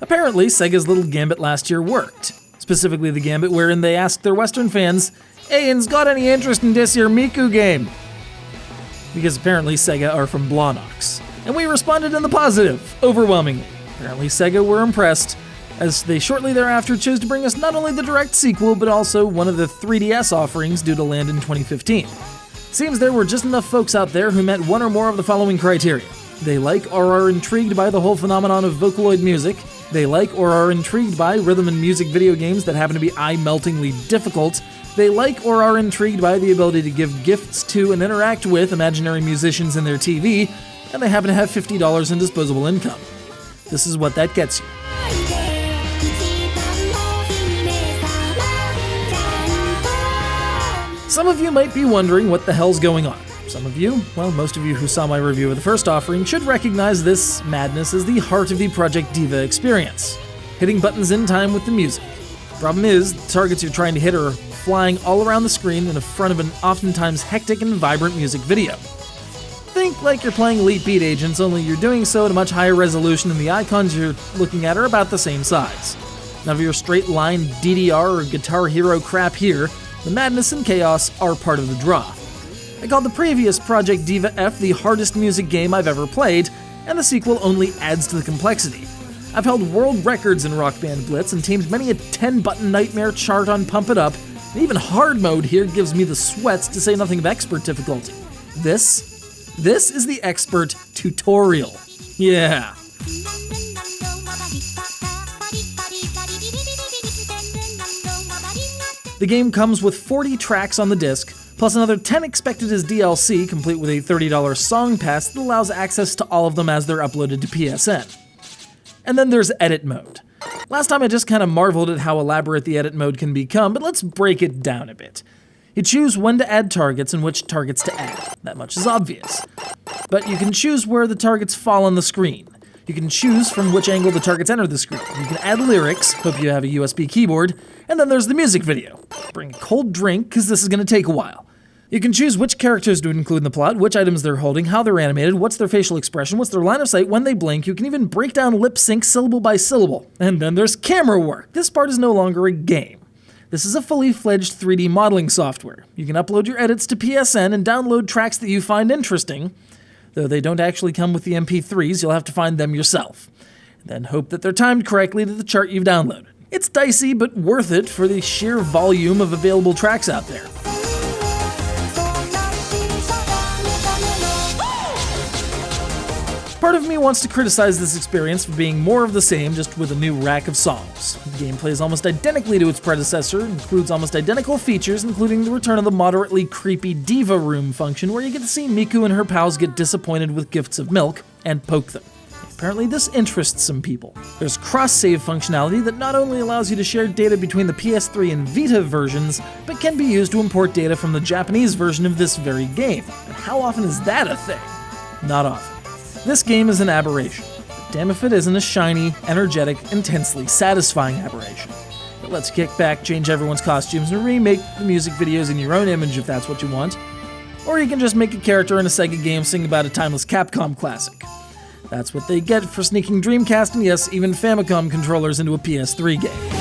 Apparently, Sega's little gambit last year worked. Specifically the gambit wherein they asked their Western fans, "Ayans got any interest in this here Miku game?" Because apparently Sega are from Blawnox. And we responded in the positive, overwhelmingly. Apparently Sega were impressed, as they shortly thereafter chose to bring us not only the direct sequel, but also one of the 3DS offerings due to land in 2015. Seems there were just enough folks out there who met one or more of the following criteria. They like or are intrigued by the whole phenomenon of Vocaloid music. They like or are intrigued by rhythm and music video games that happen to be eye-meltingly difficult. They like or are intrigued by the ability to give gifts to and interact with imaginary musicians in their TV, and they happen to have $50 in disposable income. This is what that gets you. Some of you might be wondering what the hell's going on. Some of you, well, most of you who saw my review of the first offering should recognize this madness as the heart of the Project Diva experience. Hitting buttons in time with the music. Problem is, the targets you're trying to hit are flying all around the screen in front of an oftentimes hectic and vibrant music video. Think like you're playing Elite Beat Agents, only you're doing so at a much higher resolution and the icons you're looking at are about the same size. None of your straight line DDR or Guitar Hero crap here. The madness and chaos are part of the draw. I called the previous Project Diva F the hardest music game I've ever played, and the sequel only adds to the complexity. I've held world records in Rock Band Blitz and tamed many a 10-button nightmare chart on Pump It Up, and even hard mode here gives me the sweats, to say nothing of expert difficulty. This is the expert tutorial. Yeah. The game comes with 40 tracks on the disc, plus another 10 expected as DLC, complete with a $30 song pass that allows access to all of them as they're uploaded to PSN. And then there's edit mode. Last time I just kind of marveled at how elaborate the edit mode can become, but let's break it down a bit. You choose when to add targets and which targets to add. That much is obvious. But you can choose where the targets fall on the screen. You can choose from which angle the targets enter the screen. You can add lyrics, hope you have a USB keyboard, and then there's the music video. Bring a cold drink, because this is going to take a while. You can choose which characters to include in the plot, which items they're holding, how they're animated, what's their facial expression, what's their line of sight, when they blink. You can even break down lip sync syllable by syllable. And then there's camera work. This part is no longer a game. This is a fully fledged 3D modeling software. You can upload your edits to PSN and download tracks that you find interesting. Though they don't actually come with the MP3s, you'll have to find them yourself. Then hope that they're timed correctly to the chart you've downloaded. It's dicey, but worth it for the sheer volume of available tracks out there. Part of me wants to criticize this experience for being more of the same, just with a new rack of songs. The game plays almost identically to its predecessor, includes almost identical features, including the return of the moderately creepy Diva Room function, where you get to see Miku and her pals get disappointed with gifts of milk and poke them. Apparently this interests some people. There's cross-save functionality that not only allows you to share data between the PS3 and Vita versions, but can be used to import data from the Japanese version of this very game. And how often is that a thing? Not often. This game is an aberration. But damn if it isn't a shiny, energetic, intensely satisfying aberration. It lets you kick back, change everyone's costumes, and remake the music videos in your own image if that's what you want. Or you can just make a character in a Sega game sing about a timeless Capcom classic. That's what they get for sneaking Dreamcast and yes, even Famicom controllers into a PS3 game.